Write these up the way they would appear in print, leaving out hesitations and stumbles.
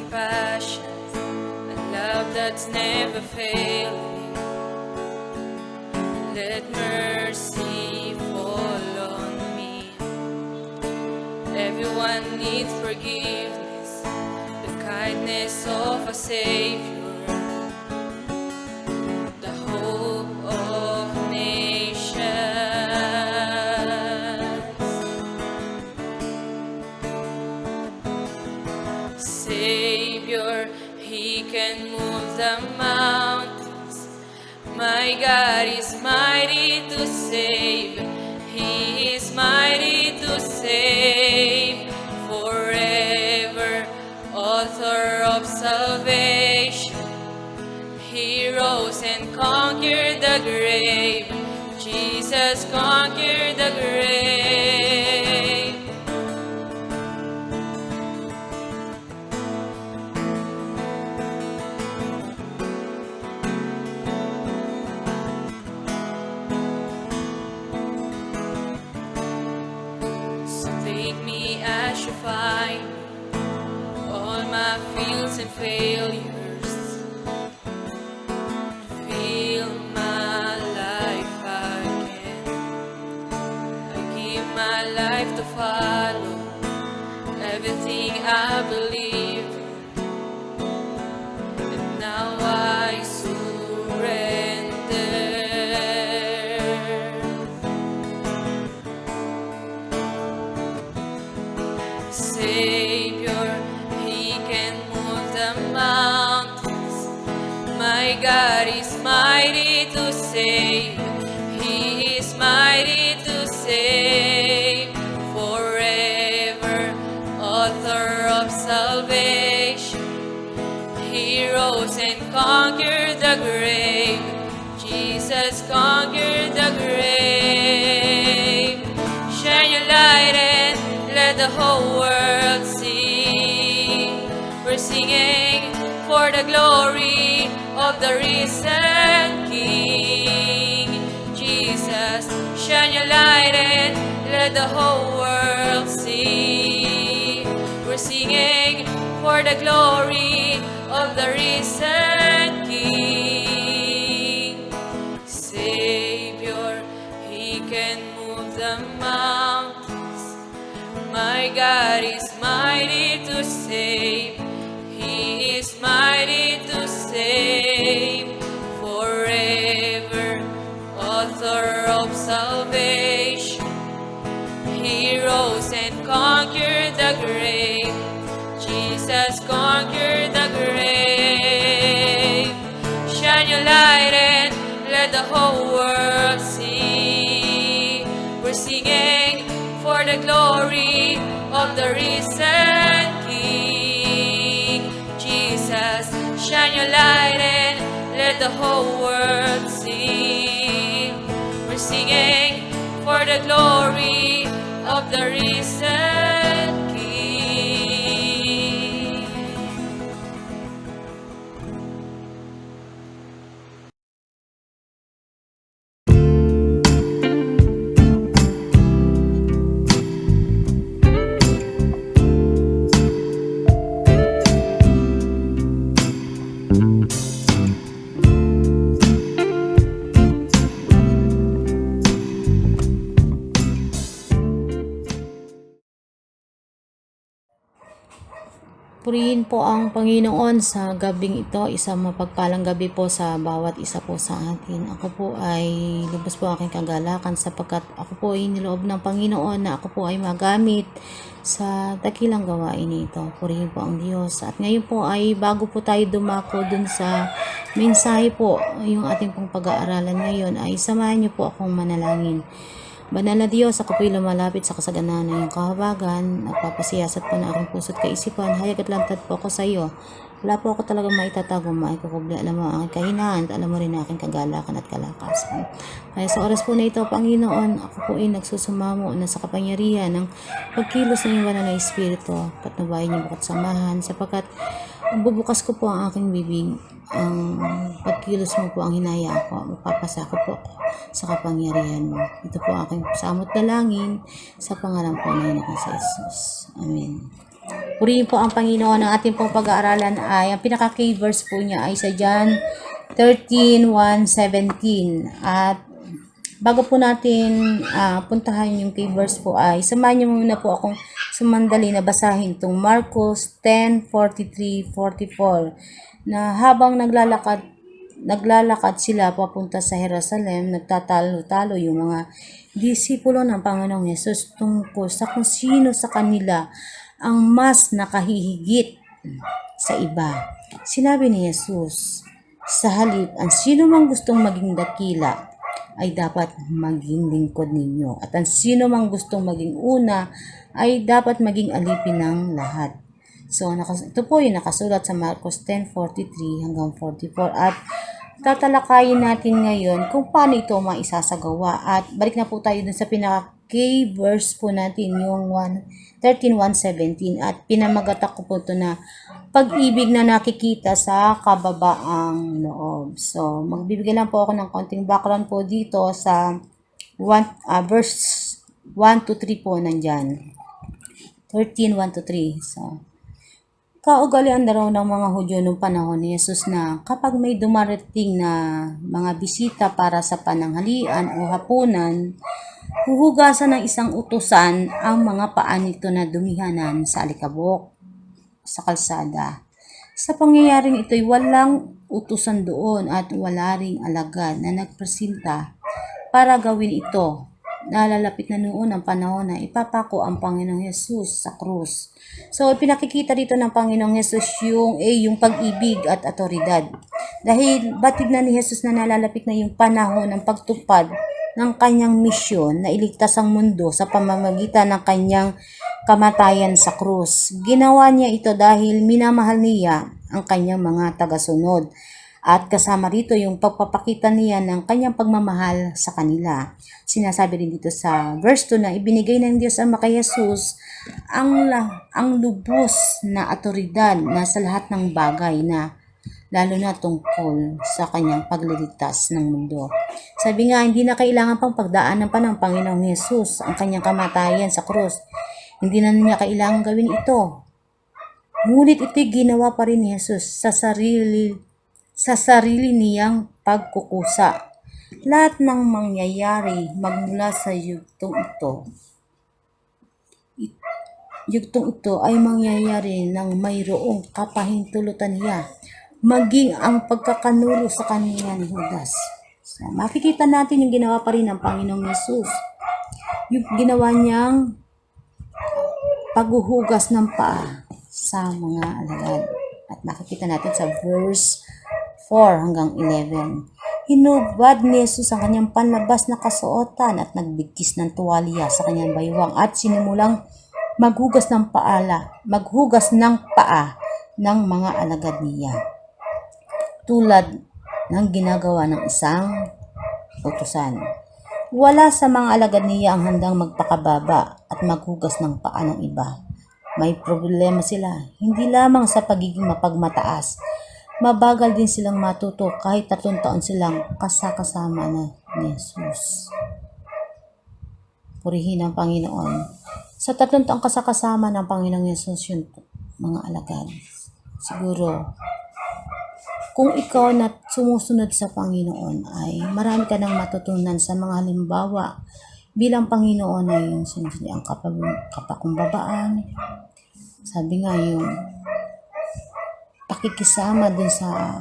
compassion, a love that's never failing. Let mercy fall on me. Everyone needs forgiveness, the kindness of a Savior, the hope of nations. Savior, He can move the mountains. My God is mighty to save. He is mighty to save forever, author of salvation. He rose and conquered the grave. Jesus conquered the grave. So take me as you find all my fears and failures. Fill my life again. I give my life to follow everything I believe in. And now I surrender. Savior, He can move the mountains. My God is mighty to save. He is mighty to save forever, author of salvation. He rose and conquered the grave. Jesus conquered the grave. Shine your light and let the whole world see. We're singing for the glory of the risen King. Jesus, shine your light and let the whole world see. We're singing for the glory of the risen King. Savior, He can move the mountains. My God is mighty to save. He is mighty to save forever, author of salvation. He rose and conquered the grave. Jesus conquered the grave. Shine your light and let the whole world see. We're singing for the glory of the risen King. Jesus, shine your light and let the whole world see. We're singing for the glory of the risen King. Purihin po ang Panginoon sa gabing ito. Isang mapagpalang gabi po sa bawat isa po sa atin. Ako po ay lubos po aking kagalakan sapagkat ako po ay niloob ng Panginoon na ako po ay magamit sa dakilang gawain ito. Purihin po ang Diyos. At ngayon po ay bago po tayo dumako dun sa mensahe po, yung ating pong pag-aaralan ngayon, ay samahan niyo po akong manalangin. Banal na Diyos, ako po'y lumalapit sa kasaganahan ng iyong kahabagan. Nagpapasiyasat po na aking puso't kaisipan. Hayag at lantad po ako sa iyo. Wala po ako talagang maitatago, maikukubli. Alam mo ang aking kahinaan at alam mo rin ang aking kagalakan at kalakasan. Kaya sa oras po na ito, Panginoon, ako po ay nagsusumamo na sa kapangyarihan ng pagkilos ng iyong banal na Espiritu. Patnubayan niyo bukat samahan sapagkat bubukas ko po ang aking bibig. Ang pagkilos mo po ang hinaya ko. Magpapasa ko po ako sa kapangyarihan mo. Ito po aking samot dalangin sa pangalan po na sa Jesus. Amen. Purihin po ang Panginoon. Ang ating pong pag-aaralan ay, ang pinaka-key verse po niya ay sa John 13:1-17. At bago po natin puntahan yung key verse po ay, samahan niyo muna po akong sumandali na basahin itong Marcos 10:43-44, na habang naglalakad sila papunta sa Jerusalem, nagtatalo-talo yung mga disipulo ng Panginoong Hesus tungkol sa kung sino sa kanila ang mas nakahihigit sa iba. Sinabi ni Jesus, sa halip, ang sino mang gustong maging dakila ay dapat maging lingkod ninyo. At ang sino mang gustong maging una ay dapat maging alipin ng lahat. So, ito po yung nakasulat sa Marcos 10:43-44. At tatalakayin natin ngayon kung paano ito maisasagawa. At balik na po tayo dun sa pinaka-key verse po natin, yung 13:1-17. At pinamagatak ko po ito na pag-ibig na nakikita sa kababaang loob. So, magbibigay lang po ako ng konting background po dito sa verse 1-3 po nandyan. 13:1-3. So, kaugalian na raw ng mga Hudyo noong panahon ni Jesus na kapag may dumarating na mga bisita para sa pananghalian o hapunan, huhugasan ng isang utusan ang mga paa nito na dumihanan sa alikabok sa kalsada. Sa pangyayaring ito'y walang utusan doon at wala ring alagad na nagpresinta para gawin ito. Nalalapit na noon ang panahon na ipapako ang Panginoong Hesus sa krus. So, pinakikita dito ng Panginoong Hesus yung pag-ibig at otoridad. Dahil batid na ni Hesus na nalalapit na yung panahon ng pagtupad ng kanyang misyon na iligtas ang mundo sa pamamagitan ng kanyang kamatayan sa krus. Ginawa niya ito dahil minamahal niya ang kanyang mga tagasunod. At kasama rito yung pagpapakita niya ng kanyang pagmamahal sa kanila. Sinasabi rin dito sa verse 2 na ibinigay ng Diyos Ama kay Jesus ang lubos na otoridad na sa lahat ng bagay na lalo na tungkol sa kanyang pagliligtas ng mundo. Sabi nga, hindi na kailangan pang pagdaanan pa ng Panginoong Jesus ang kanyang kamatayan sa krus. Hindi na niya kailangan gawin ito. Ngunit ito'y ginawa pa rin ni Jesus sa sarili niyang pagkukusa. Lahat ng mangyayari magmula sa yugtong ito ay mangyayari ng mayroong kapahintulutan niya, maging ang pagkakanulo sa kanya ni Judas. So, makikita natin yung ginawa pa rin ng Panginoong Yesus. Yung ginawa niyang paghuhugas ng paa sa mga alagad. At makikita natin sa verse 4-11. Hinubad ni Jesus ang kanyang panlabas na kasuotan at nagbigkis ng tuwalya sa kanyang baywang at sinimulang maghugas ng paa ng mga alagad niya. Tulad ng ginagawa ng isang utusan. Wala sa mga alagad niya ang handang magpakababa at maghugas ng paa ng iba. May problema sila, hindi lamang sa pagiging mapagmataas. Mabagal din silang matuto kahit 3 taon silang kasama na ni Jesus. Purihin ang Panginoon. Sa 3 taong kasama ng Panginoong Jesus yung mga alagad. Siguro, kung ikaw na sumusunod sa Panginoon ay marami ka nang matutunan sa mga halimbawa bilang Panginoon ay yung ang kapakumbabaan. Sabi nga yung pakikisama din sa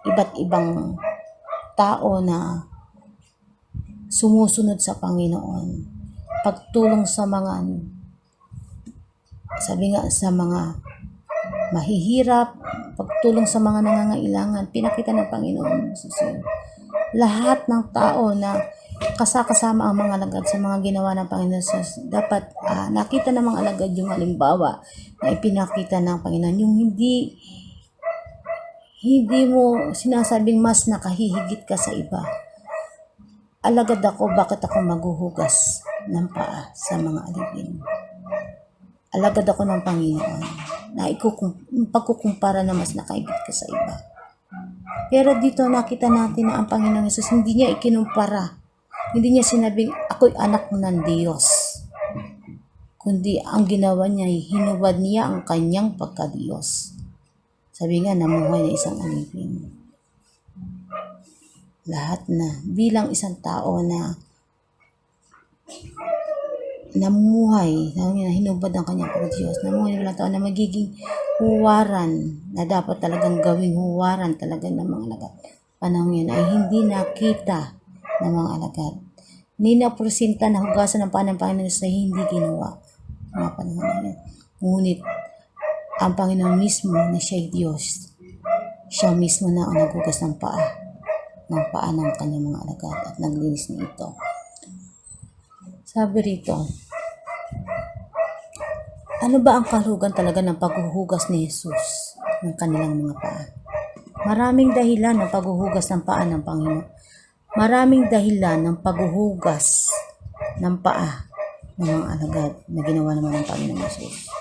iba't ibang tao na sumusunod sa Panginoon. Pagtulong sa mga, sabi nga, sa mga mahihirap, pagtulong sa mga nangangailangan, pinakita ng Panginoon. Lahat ng tao na kasama ang mga alagad sa mga ginawa ng Panginoon, dapat nakita ng mga alagad yung halimbawa na ipinakita ng Panginoon. Yung hindi mo sinasabing mas nakahihigit ka sa iba. Alagad ako, bakit ako maghuhugas ng paa sa mga alipin? Alagad ako ng Panginoon na pagkukumpara na mas nakahigit ka sa iba. Pero dito nakita natin na ang Panginoong Hesus hindi niya ikinumpara. Hindi niya sinabing, ako'y anak ng Diyos. kundi ang ginawa niya ay hinubad niya ang kanyang pagkadiyos. Sabi nga, namuhay na isang alipin. Lahat na bilang isang tao na namuhay, na hinubad ang kanyang pagkadiyos, namuhay bilang tao na magiging huwaran, na dapat talagang gawing huwaran talaga ng mga alagad. Panahon yan ay hindi nakita ng mga alagad. Hindi napresenta na hugasan ng paa ng Panginoon na hindi ginawa. Mga panahon na yan. Ngunit ang Panginoon mismo na siya'y Diyos, siya mismo na ang naghugas ng paa ng kanyang mga alagad at naglinis na ito. Sabi rito, ano ba ang kahulugan talaga ng paghuhugas ni Jesus ng kanilang mga paa? Maraming dahilan ng paghuhugas ng paa ng Panginoon. Maraming dahilan ng paghuhugas ng paa ng mga alagad na ginawa naman ng Panginoon Jesus.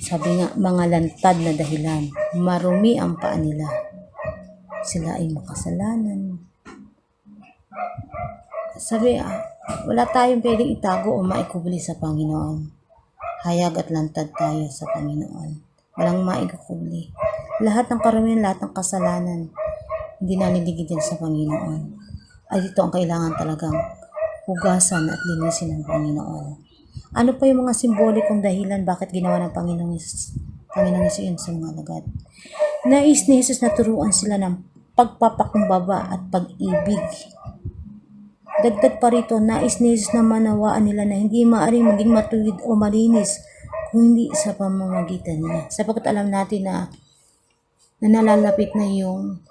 Sabi nga, mga lantad na dahilan, marumi ang paa nila. Sila ay makasalanan. Sabi, wala tayong pwedeng itago o maikubli sa Panginoon. Hayag at lantad tayo sa Panginoon. Walang maikubli. Lahat ng karumihan, lahat ng kasalanan, hindi naliligid yan sa Panginoon. Ay ito ang kailangan talagang hugasan at linisin ng Panginoon. Ano pa yung mga simbolikong dahilan bakit ginawa ng Panginoon Yesus yun sa mga alagad? Nais ni Jesus na turuan sila ng pagpapakumbaba at pag-ibig. Dagdag pa rito, nais ni Jesus na manawaan nila na hindi maaaring maging matuwid o malinis kung hindi sa pamamagitan niya. Sapagkat alam natin na nalalapit na yung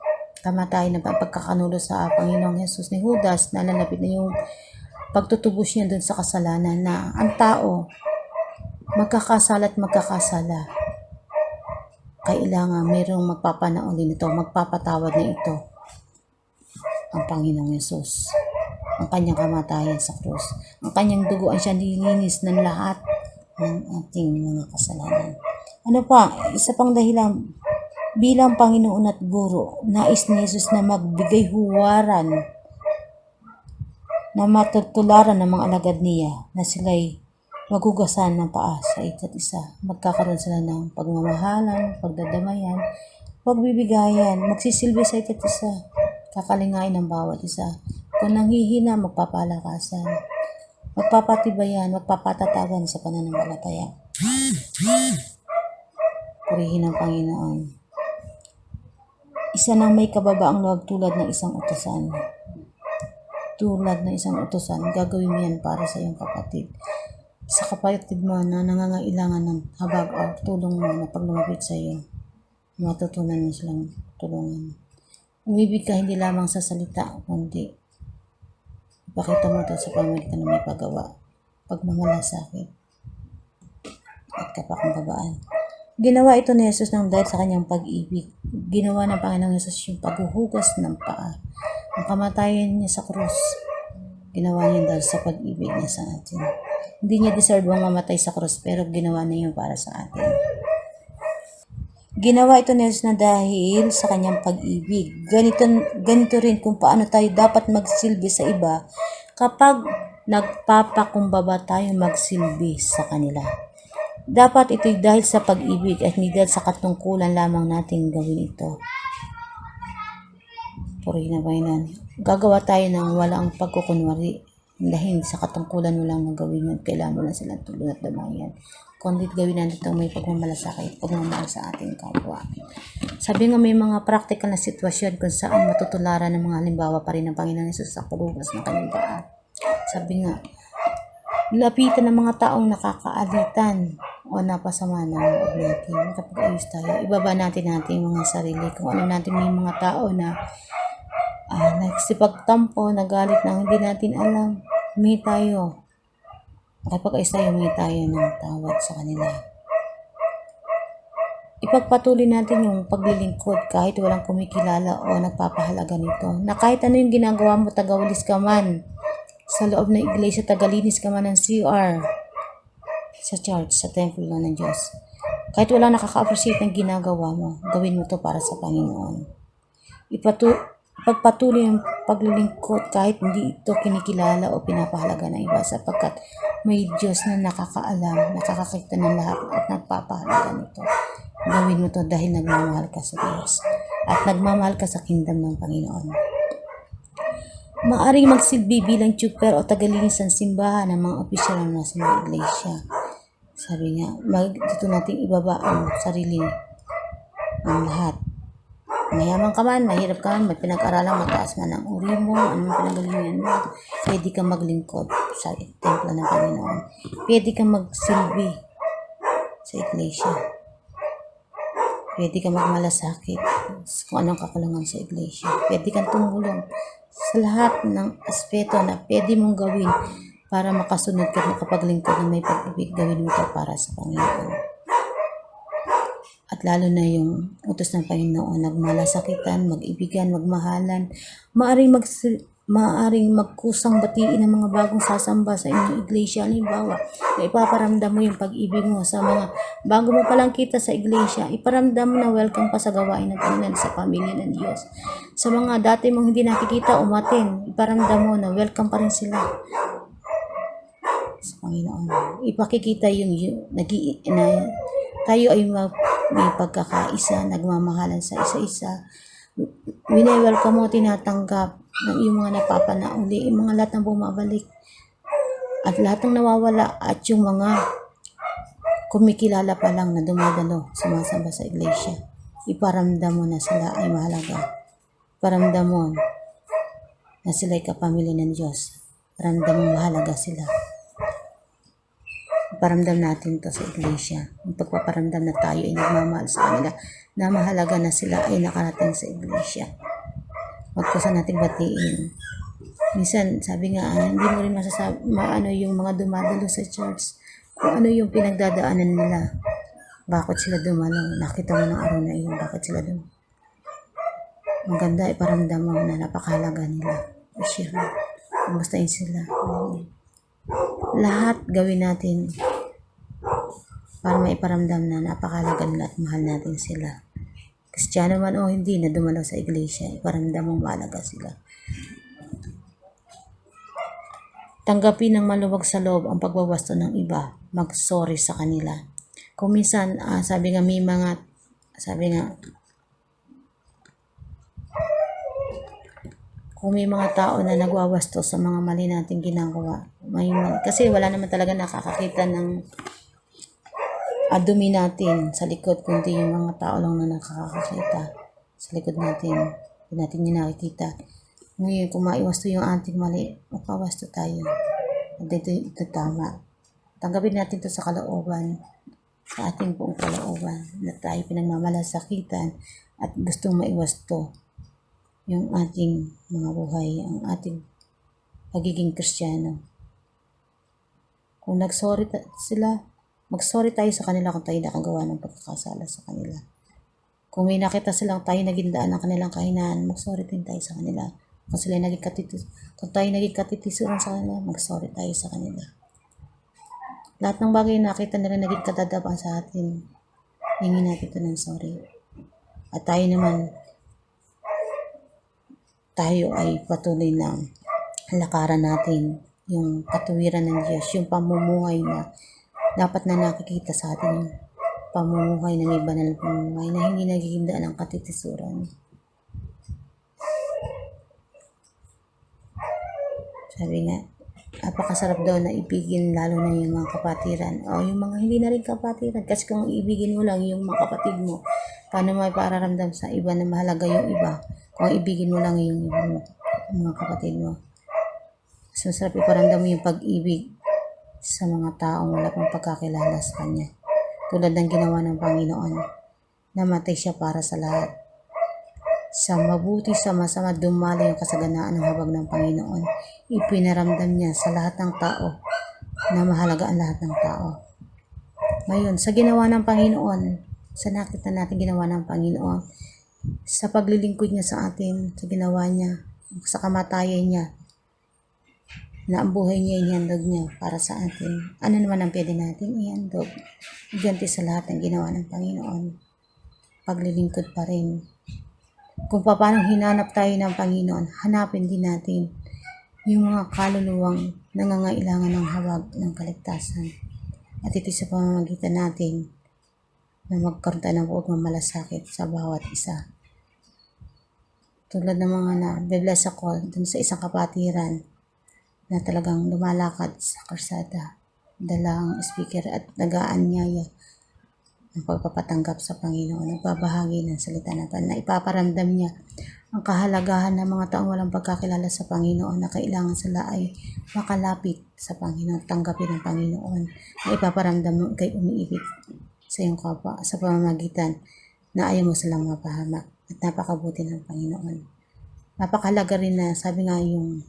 kamatayan ng pagkakanulo sa Panginoong Jesus ni Judas, nalalapit na yung pagtutubos niya dun sa kasalanan na ang tao magkakasala at magkakasala. Kailangan mayroong magpapanaon din ito, magpapatawad na ito ang Panginoong Jesus. Ang kanyang kamatayan sa krus. Ang kanyang dugo ang siya nilinis ng lahat ng ating mga kasalanan. Ano pa? Isa pang dahilan, bilang Panginoon at Guro, nais ni Jesus na magbigay huwaran na matutularan ng mga alagad niya na sila'y maghugasan ng paa sa isa't isa. Magkakaroon sila ng pagmamahalan, pagdadamayan, pagbibigayan, magsisilbi sa isa't isa, kakalingain ng bawat isa. Kung nanghihina, magpapalakasan, magpapatibayan, magpapatatagan sa pananampalataya. Purihin ang Panginoon. Isa nang may kababaang loob tulad ng isang utusan. Tulad ng isang utusan, gagawin mo yan para sa iyong kapatid. Sa kapatid mo na nangangailangan ng habag o tulong mo na pag lumapit sa iyo, matutunan mo silang tulungan. Umibig ka hindi lamang sa salita, kundi ipakita mo ito sa pamamagitan ng may paggawa, pagmamalasakit, at kapakumbabaan. Ginawa ito ni Jesus ng dahil sa kanyang pag-ibig. Ginawa ng Panginoong Jesus yung paghuhugas ng paa. Ang kamatayan niya sa krus, ginawa niya dahil sa pag-ibig niya sa atin. Hindi niya deserve ang mamatay sa krus, pero ginawa niya yun para sa atin. Ginawa ito ni Jesus na dahil sa kanyang pag-ibig. Ganito rin kung paano tayo dapat magsilbi sa iba kapag nagpapakumbaba tayo magsilbi sa kanila. Dapat ito'y dahil sa pag-ibig at hindi dahil sa katungkulan lamang natin gawin ito. Purihin na Panginoon. Gagawa tayo ng walang pagkukunwari dahil sa katungkulan mo lang na gawin yun. Kailangan mo lang silang tulungan at damayan. Kundi gawin natin itong may pagmamalasakit, pagmamahal sa ating kapwa. Sabi nga may mga practical na sitwasyon kung saan matutularan ng mga halimbawa pa rin ng Panginoon Jesus sa paghugas ng kanyang paa. Sabi nga, lapitan ng mga taong nakakaalitan o napasama ng loob natin. Kapag ayos tayo, ibaba natin mga sarili. Kung ano natin may mga tao na nagsipagtampo, nagalit na hindi natin alam, humingi tayo. Kapag ayos tayo, humingi tayo ng tawad sa kanila. Ipagpatuloy natin yung paglilingkod kahit walang kumikilala o nagpapahalaga nito. Na kahit ano yung ginagawa mo, tagawalis ka man sa loob ng iglesia, tagalinis ka man ng CR, sa church, sa temple ng Diyos. Kahit wala nakaka-appreciate ng ginagawa mo, gawin mo to para sa Panginoon. Ipagpatuloy ang paglilingkod kahit hindi ito kinikilala o pinapahalaga ng iba sapagkat May Diyos na nakakaalam, nakakakita ng lahat at nagpapahalaga nito. Gawin mo to dahil nagmamahal ka sa Diyos at nagmamahal ka sa kingdom ng Panginoon. Maaring magsilbi bilang tutor o tagalinis ng simbahan ng mga opisyal na nasa mga iglesia. Sabi nga, dito nating ibaba ang sarili, ang lahat. Mayaman ka man, mahirap ka man, may pinag-aralang mataas man ang uri mo, anong pinagalingan mo, pwede kang maglingkod sa templo ng Panginoon. Pwede kang magsilbi sa iglesia. Pwede kang magmalasakit kung anong kakulungan sa iglesia. Pwede kang tumulong sa lahat ng aspeto na pwede mong gawin para makasunod ka at makapaglingkod na may pag-ibig. Gawin mo ito para sa Panginoon. At lalo na yung utos ng Panginoon, nagmalasakitan, mag-ibigan, magmahalan, maaring magkusang batiin ng mga bagong sasamba sa inyong iglesia. Halimbawa, na ipaparamdam mo yung pag-ibig mo sa mga bago mo palang kita sa iglesia, iparamdam mo na welcome pa sa gawain ng Panginoon sa pamilya ng Diyos. Sa mga dati mong hindi nakikita, umatin, iparamdam mo na welcome pa rin sila sa Panginoon. Ipakikita yung tayo ay may pagkakaisa, nagmamahalan sa isa-isa. Wini-welcome mo, tinatanggap ng yung mga napapanauli, yung mga lahat ng bumabalik at lahat ng nawawala at yung mga kumikilala pa lang na dumadalo, sumasamba sa iglesia. Iparamdam mo na sila ay mahalaga. Iparamdam mo na sila ay kapamilya ng Diyos. Iparamdam mo mahalaga sila. Paramdam natin to sa iglesia. Yung pagpaparamdam na tayo ay nagmamahal sa kanila, na mahalaga na sila ay nakarating sa iglesia. Huwag ko sa nating batiin. Minsan, sabi nga, hindi mo rin masasabi, yung mga dumadalo sa church, kung ano yung pinagdadaanan nila. Bakit sila dumalo? Nakita mo ng araw na iyon, bakit sila dumalo? Maganda, iparamdam mo na napakahalaga nila. I-share mo. Kumustahin sila. Lahat gawin natin para maiparamdam na napakahalaga nila at mahal natin sila. Kristiyano man o hindi na dumalo sa iglesia, iparamdam mong mahalaga sila. Tanggapin ng maluwag sa loob ang pagwawasto ng iba. Mag-sorry sa kanila. Kung minsan, sabi nga, kung may mga tao na nagwawasto sa mga mali nating ginagawa, kasi wala naman talaga nakakakita ng dumi natin sa likod, kundi yung mga tao lang na nakakakita sa likod natin. Hindi natin yung nakikita. Ngayon, kung maiwasto yung ating mali, magpawasto tayo. Ito tama. Tanggapin natin ito sa kalooban, sa ating buong kalooban, na tayo pinagmamalasakitan at gustong maiwasto yung ating mga buhay, ang ating pagiging Kristiyano. Kung nagsorry sila, mag-sorry tayo sa kanila kung tayo nakagawa ng pagkakasala sa kanila. Kung may nakita silang tayo naging daan ng kanilang kahinaan, mag-sorry din tayo sa kanila. Kung tayo naging katitisuran sa kanila, mag-sorry tayo sa kanila. Lahat ng bagay na nakita nila naging katadapan sa atin, hingin natin ito ng sorry. At tayo naman, tayo ay patuloy na lakaran natin yung katuwiran ng Diyos, yung pamumuhay na dapat na nakikita sa atin, yung pamumuhay ng iba na pamumuhay na hindi nagiging daan ng katitisuran. Sabi nga, napakasarap daw na ibigin lalo na yung mga kapatiran o yung mga hindi na rin kapatiran, kasi kung ibigin mo lang yung mga kapatid mo, paano may pararamdam sa iba na mahalaga yung iba kung ibigin mo lang yung mga kapatid mo. So, sarap iparamdam mo yung pag-ibig sa mga taong wala pang pagkakilala sa Kanya. Tulad ng ginawa ng Panginoon, namatay siya para sa lahat. Sa mabuti, sa masama, dumali yung kasaganaan ng habag ng Panginoon. Ipinaramdam niya sa lahat ng tao na mahalaga ang lahat ng tao. Ngayon, sa ginawa ng Panginoon, sa nakita natin ginawa ng Panginoon, sa paglilingkod niya sa atin, sa ginawa niya, sa kamatayan niya, na ang buhay niya ihandog niya para sa atin. Ano naman ang pwede natin ihandog? Ganti sa lahat ng ginawa ng Panginoon. Paglilingkod pa rin. Kung paano hinanap tayo ng Panginoon, hanapin din natin yung mga kaluluwang nangangailangan ng hawag ng kaligtasan. At ito sa pamamagitan natin na magkaroon tayo ng pagmamalasakit sa bawat isa. Tulad ng mga na-bless ako dun sa isang kapatiran na talagang lumalakad sa karsada, dala ang speaker at nag-aanyaya ng pagpapatanggap sa Panginoon, nagbabahagi ng salita ng Panginoon, na ipaparamdam niya ang kahalagahan ng mga taong walang pagkakilala sa Panginoon na kailangan sila ay makalapit sa Panginoon, tanggapin ng Panginoon, na ipaparamdam mo kay umiibig sa iyong kapwa sa pamamagitan na ayaw mo silang mapahamak at napakabuti ng Panginoon. Napakahalaga rin na sabi nga yung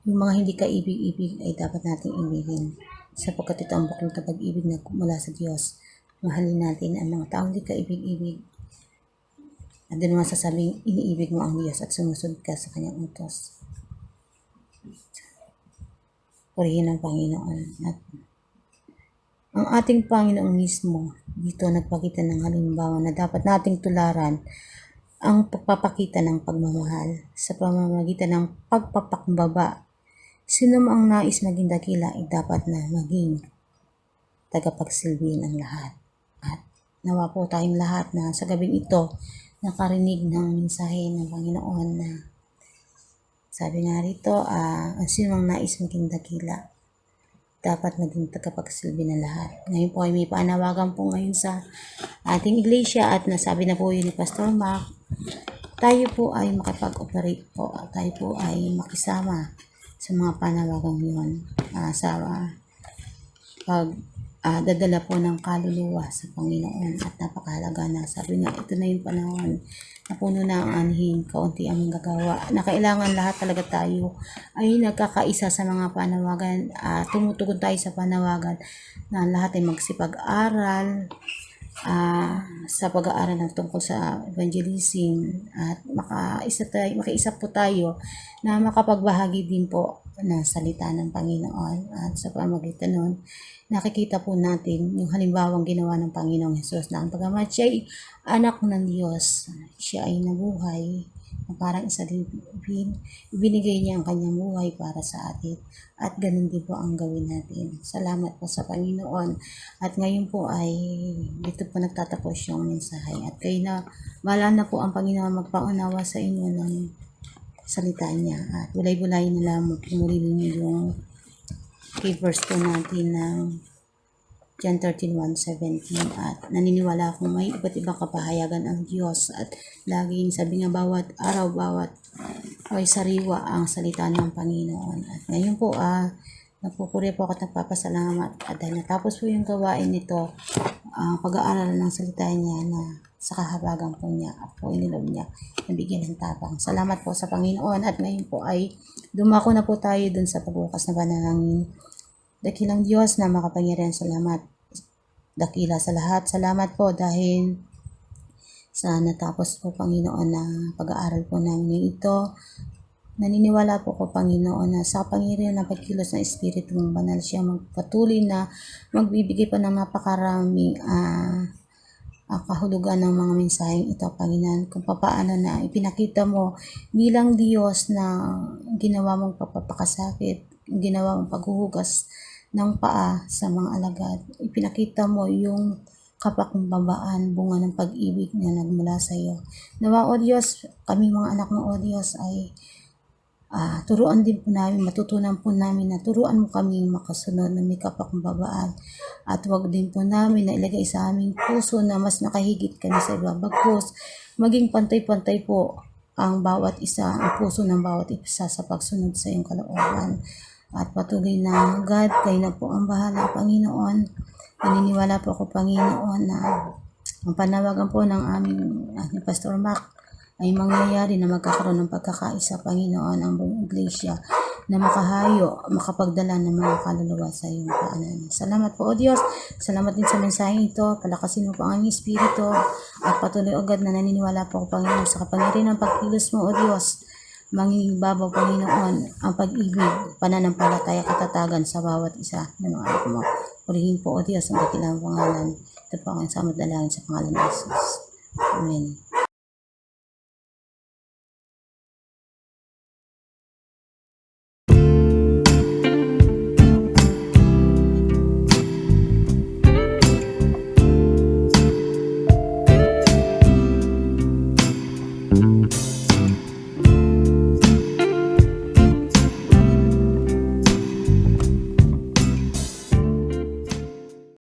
mga hindi kaibig-ibig ay dapat nating ibigin sapagkat ito ang buklod na pag-ibig na mula sa Diyos. Mahalin natin ang mga taong hindi kaibig-ibig at doon masasabing iniibig mo ang Diyos at sumusunod ka sa kanyang utos. Purihin ang Panginoon. At ang ating Panginoon mismo dito nagpakita ng halimbawa na dapat nating tularan ang pagpapakita ng pagmamahal sa pamamagitan ng pagpapakumbaba. Sino mang nais maging dakila ay dapat na maging tagapagsilbi ng lahat. At nawa po tayong lahat na sa gabing ito nakarinig ng mensahe ng Panginoon na sabi nga rito, ang sino mang nais maging dakila dapat maging tagapagsilbi ng lahat. Ngayon po ay may panawagan po ngayon sa ating iglesia at nasabi na po yun ni Pastor Mark. Tayo po ay makapag-operate po. Tayo po ay makisama sa mga panawagang yun. Sa dadala po ng kaluluwa sa Panginoon at napakahalaga na sabi nga ito na yung panahon na puno na ang anhin, kaunti ang gagawa na kailangan lahat talaga tayo ay nagkakaisa sa mga panawagan, tumutugon tayo sa panawagan na lahat ay magsipag-aral sa pag-aaral ng tungkol sa evangelism at makiisa po tayo na makapagbahagi din po ng salita ng Panginoon at sa pamamagitan nun nakikita po natin yung halimbawang ginawa ng Panginoong Hesus na ang pagamat siya ay anak ng Diyos, siya ay nabuhay na parang isa din, ibinigay niya ang kanyang buhay para sa atin at ganun din po ang gawin natin. Salamat po sa Panginoon at ngayon po ay dito po nagtatapos yung mensahe at kayo na wala na po ang Panginoon magpaunawa sa inyo ng salita niya at bulay-bulay na lang pinuli ninyo yung key verse po natin ng John 13:1-17 at naniniwala akong may iba't ibang kapahayagan ang Diyos at laging sabi nga bawat araw, bawat ay sariwa ang salita ng Panginoon. At ngayon po nagpupuri po ako at nagpapasalamat at dahil natapos po yung gawain nito, pag-aaral ng salita niya na sa kahabagan po niya at po inilob niya nabigyan ng tapang. Salamat po sa Panginoon at ngayon po ay dumako na po tayo dun sa pagbukas na panalangin. Dakilang Diyos na makapangyarihan, salamat dakila sa lahat. Salamat po dahil sa natapos po Panginoon na pag-aaral po namin ito. Naniniwala po ko Panginoon na sa kapangyarihan ng pagkilos ng Espiritu mong banal siya magpatuloy na magbibigay pa ng napakaraming kahulugan ng mga mensaheng ito, Panginoon, kung paano na ipinakita mo bilang Diyos na ginawa mong papapakasakit, ginawa mong paghuhugas ng paa sa mga alagad. Ipinakita mo yung kapakumbabaan, bunga ng pag-ibig na nagmula sa iyo. Nawa, O Diyos, kami mga anak ng O Diyos ay turuan din po namin, matutunan po namin na turuan mo kami makasunod na may kapakumbabaan at wag din po namin na ilagay sa aming puso na mas nakahigit kami sa iba. Bagkus, maging pantay-pantay po ang bawat isa, ang puso ng bawat isa sa pagsunod sa iyong kalooban. At patuloy na God, kayo na po ang bahala, Panginoon. Naniniwala po ako, Panginoon, na ang panawagan po ng aming ni Pastor Mark ay mangyayari na magkakaroon ng pagkakaisa, Panginoon, ang buong iglesia na makahayo, makapagdala ng mga kaluluwa sa iyong paanan. Salamat po, O Diyos. Salamat din sa mensaheng ito. Palakasin mo po ang aming espiritu at patuloy, O God, na naniniwala po ako, Panginoon, sa kapangyarihan ng pagkilos mo, O Diyos. Mangingibabaw, Panginoon, ang pag-ibig, pananampalataya, katatagan sa bawat isa ng mga anak mo. Purihin po, O Diyos, ang dakilang pangalan. Ito po ang samot dalangin sa pangalan ng Jesus. Amen.